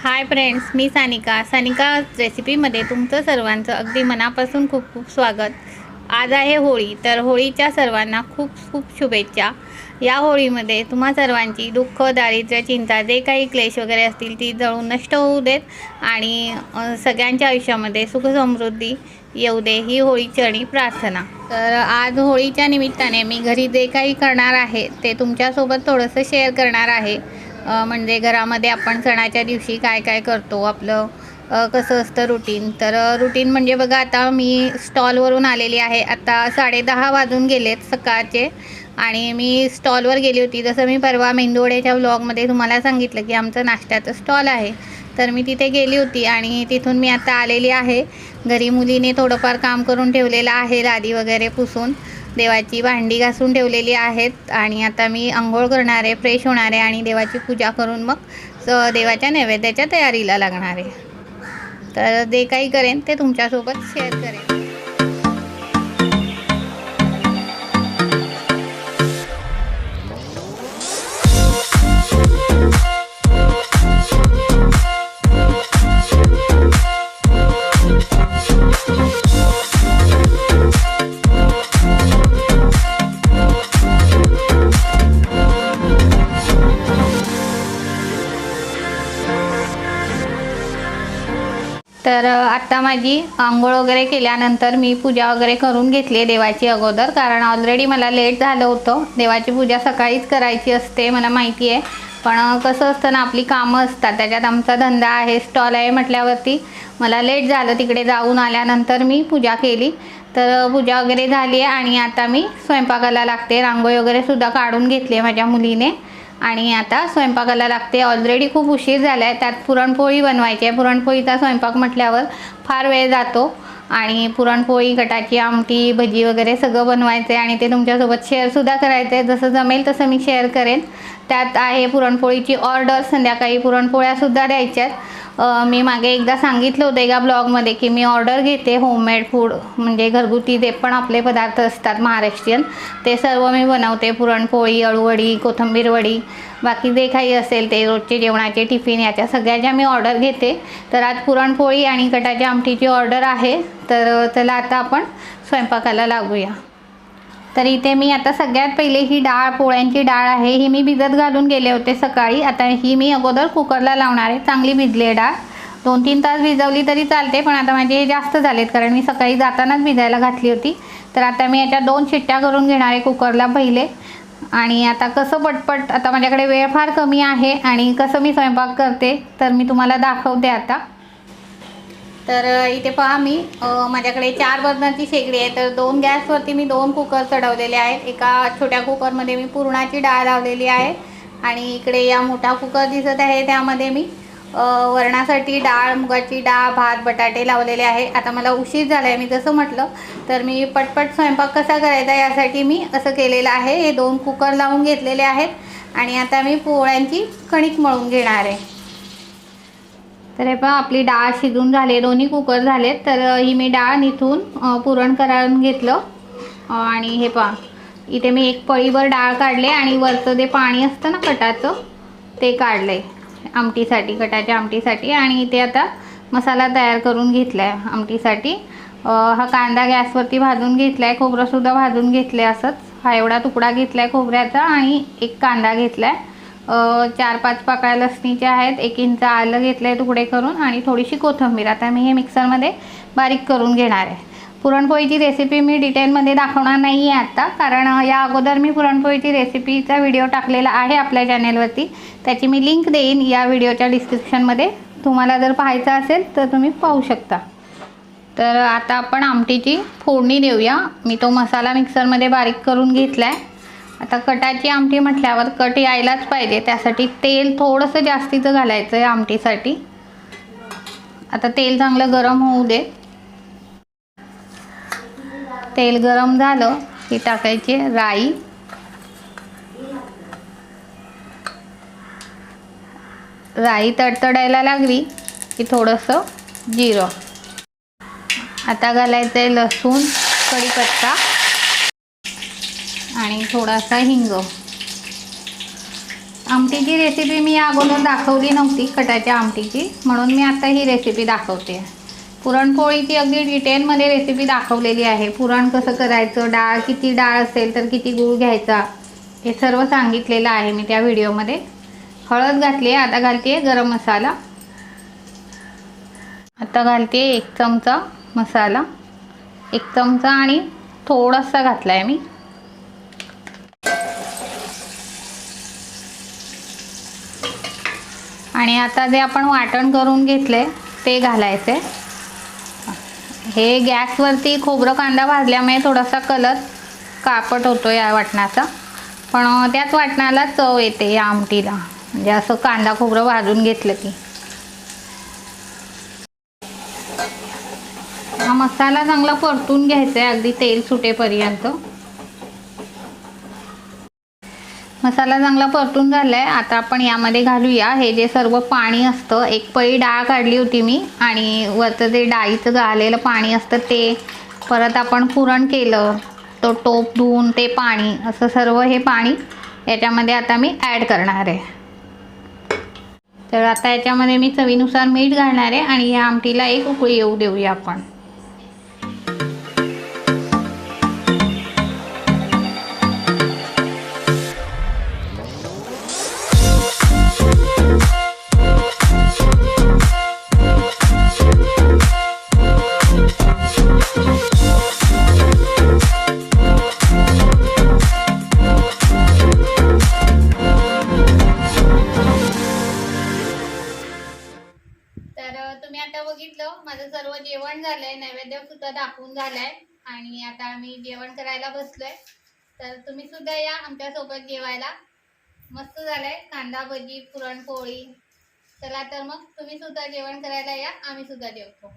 Hi friends, मी सानिका रेसिपीमध्ये तुमचं सर्वांचं अगदी मनापासून खूप खूप स्वागत। आज आहे होळी, तर होळीच्या सर्वांना खूप खूप शुभेच्छा। या होळीमध्ये तुम्हा सर्वांची दुःख, दारिद्र्य, चिंता जे काही क्लेश वगैरे असतील ती जळून नष्ट होऊ देत आणि सगळ्यांच्या आयुष्यामध्ये सुख समृद्धी येऊ दे, ही होळीचरणी प्रार्थना। तर आज होळीच्या निमित्ताने मी घरी जे काही करणार आहे ते तुमच्यासोबत थोडंसं शेअर करणार आहे। म्हणजे घरामध्ये आपण सणाच्या दिवशी काय काय करतो, आपलं कसं असतं रुटीन। तर रुटीन म्हणजे बघा, आता मी स्टॉलवरून आलेली आहे। आता 10:30 वाजून गेलेत सकाळचे आणि मी स्टॉलवर गेली होती। जसं मी परवा मेंदूवड्याच्या व्लॉगमध्ये तुम्हाला सांगितलं की आमचं नाश्त्याचं स्टॉल आहे, तर मी तिथे गेली होती आणि तिथून मी आता आलेली आहे घरी। मुलीने थोडंफार काम करून ठेवलेलं आहे, लादी वगैरे पुसून देवाची भांडी घासून ठेवलेली आहेत आणि आता मी अंघोळ करणार आहे, फ्रेश होणार आहे आणि देवाची पूजा करून मग देवाच्या नैवेद्याच्या तयारीला लागणार आहे। तर जे काही करेन ते तुमच्यासोबत शेअर करेन। तर आता माझी आंघोळ वगैरे केल्यानंतर मी पूजा वगैरे करून घेतली देवाची अगोदर, कारण ऑलरेडी मला लेट झालं होतं। देवाची पूजा सकाळीच करायची असते मला माहिती आहे, पण कसं असतं ना, आपली कामं असतात, त्याच्यात आमचा धंदा आहे, स्टॉल आहे म्हटल्यावरती मला लेट झालं। तिकडे जाऊन आल्यानंतर मी पूजा केली, तर पूजा वगैरे झाली आहे आणि आता मी स्वयंपाकाला लागते। रांगोळी वगैरे सुद्धा काढून घेतली आहे माझ्या मुलीने आणि आता स्वयंपाकाला लागते। ऑलरेडी खूप उशीर झाला आहे, त्यात पुरणपोळी बनवायची आहे। पुरणपोळीचा स्वयंपाक म्हटल्यावर फार वेळ जातो आणि पुरणपोळी, कटाची आमटी, भजी वगैरे सगळं बनवायचं आहे आणि ते तुमच्यासोबत शेअरसुद्धा करायचं आहे। जसं जमेल तसं मी शेअर करेन। त्यात आहे पुरणपोळीची ऑर्डर, संध्याकाळी पुरणपोळ्यासुद्धा द्यायच्या आहेत। मी मागे एकदा सांगितलं होतं एका ब्लॉगमध्ये की मी ऑर्डर घेते होममेड फूड, म्हणजे घरगुती जे पण आपले पदार्थ असतात महाराष्ट्रीयन ते सर्व मी बनवते। पुरणपोळी, अळूवडी, कोथिंबीर वडी, बाकी जे काही असेल ते रोजचे जेवणाचे टिफिन, याच्या सगळ्याच्या मी ऑर्डर घेते। तर आज पुरणपोळी आणि कटाच्या आमटीची ऑर्डर आहे, तर चला आता आपण स्वयंपाकाला लागूया। तर इथे मी आता सगळ्यात पहिले ही डाळ, पोळ्यांची डाळ आहे, ही मी भिजत घालून गेले होते सकाळी। आता ही मी अगोदर कुकरला लावणार आहे। चांगली भिजली आहे डाळ, 2-3 तास भिजवली तरी चालते, पण आता माझे जास्त झालेत कारण मी सकाळी जातानाच भिजायला घातली होती। तर आता मी याच्या 2 शिट्ट्या करून घेणार आहे कुकरला पहिले। आणि आता कसं पटपट, आता माझ्याकडे वेळ फार कमी आहे आणि कसं मी स्वयंपाक करते तर मी तुम्हाला दाखवते आता। तर इथे पहा, मी माझ्याकडे 4 बर्नरची शेगडी आहे, तर 2 गॅसवरती मी 2 कुकर चढवलेले आहेत। एका छोट्या कुकरमध्ये मी पुरणाची डाळ लावलेली आहे आणि इकडे या मोठा कुकर दिसत आहे त्यामध्ये मी वरणासाठी डाळ, मुगाची डाळ, भात, बटाटे लावलेले आहे। आता मला उशीर झाला आहे, मी जसं म्हटलं तर मी पटपट स्वयंपाक कसा करायचा यासाठी मी असं केलेलं आहे। हे 2 कुकर लावून घेतलेले आहेत आणि आता मी पोळ्यांची कणिक मळून घेणार आहे। तर हे पहा, आपली डाळ शिजून झाली, दोन्ही कुकर झालेत। तर ही मी डाळ निथून पुरण करून घेतलं आणि हे पहा, इथे मी एक पळीभर डाळ काढले आणि वरचं जे पाणी असतं ना कटाचं ते काढलंय आमटीसाठी, कटाच्या आमटीसाठी। आणि इथे आता मसाला तयार करून घेतला आहे आमटीसाठी। हा कांदा गॅसवरती भाजून घेतला आहे, खोबरंसुद्धा भाजून घेतलं आहे असंच। हा एवढा तुकडा घेतला आहे खोबऱ्याचा आणि एक कांदा घेतला आहे, 4-5 पाकळ्या लसणीच्या आहेत, 1 इंच आलं घेतलं आहे तुकडे करून आणि थोडीशी कोथिंबीर। आता मी हे मिक्सरमध्ये बारीक करून घेणार आहे। पुरणपोळीची रेसिपी मी डिटेलमध्ये दाखवणार नाही आहे आत्ता, कारण या अगोदर मी पुरणपोळीची रेसिपीचा व्हिडिओ टाकलेला आहे आपल्या चॅनेलवरती, त्याची मी लिंक देईन या व्हिडिओच्या डिस्क्रिप्शनमध्ये। तुम्हाला जर पाहायचं असेल तर तुम्ही पाहू शकता। तर आता आपण आमटीची फोडणी देऊया। मी तो मसाला मिक्सरमध्ये बारीक करून घेतला आहे। आता कटाची आमटी म्हटल्यावर कट यायलाच पाहिजे, त्यासाठी तेल थोडंसं जास्तीचं घालायचं आहे आमटीसाठी। आता तेल चांगलं गरम होऊ दे। तेल गरम झालं की टाकायची राई, राई तडतडायला लागली की थोडंसं जिरं, आता घालायचं आहे लसूण, कढीपत्ता आणि थोडासा हिंग। आमटीची रेसिपी मी अगोदर दाखवली नव्हती कटाच्या आमटीची, म्हणून मी आता ही रेसिपी दाखवते. पुरणपोळीची अगदी डिटेलमध्ये रेसिपी दाखवलेली आहे. पुरण कसं करायचं, डाळ किती डाळ असेल तर किती गूळ घ्यायचा, हे सर्व सांगितलेलं आहे मी त्या व्हिडिओमध्ये. हळद घातली आहे. आता घालते गरम मसाला. आता घालते 1 चमचा मसाला, 1 चमचा आणि थोडासा घातला आहे मी. आणि आता जे आपण वाटण करून घेतले ते घालायचे. हे गॅसवरती खोबरं कांदा भाजल्यामुळे थोडासा कलर काळपट होतो या वाटणाचा, पण त्याच वाटणाला चव येते या आमटीला, म्हणजे असं कांदा खोबरं भाजून घेतलं की. हा मसाला चांगला परतून घ्यायचा आहे अगदी तेल सुटेपर्यंत. मसाला चांगला परतून झाला आहे. आता आपण यामध्ये घालूया हे जे सर्व पाणी असतं. 1 पळी डाळ काढली होती मी आणि वरचं जे डाळीचं झालेलं पाणी असतं ते, परत आपण पुरण केलं तो टोप धुवून ते पाणी, असं सर्व हे पाणी याच्यामध्ये आता मी ॲड करणार आहे. तर आता याच्यामध्ये मी चवीनुसार मीठ घालणार आहे आणि या आमटीला एक उकळी येऊ देऊया आपण. तुम्ही आता बघितलं माझं सर्व जेवण झालंय, नैवेद्य सुद्धा दाखवून झालाय आणि आता आम्ही जेवण करायला बसलोय. तर तुम्ही सुद्धा या आमच्या सोबत जेवायला. मस्त झालंय कांदा भजी, पुरणपोळी. चला तर मग तुम्ही सुद्धा जेवण करायला या, आम्ही सुद्धा जेवतो.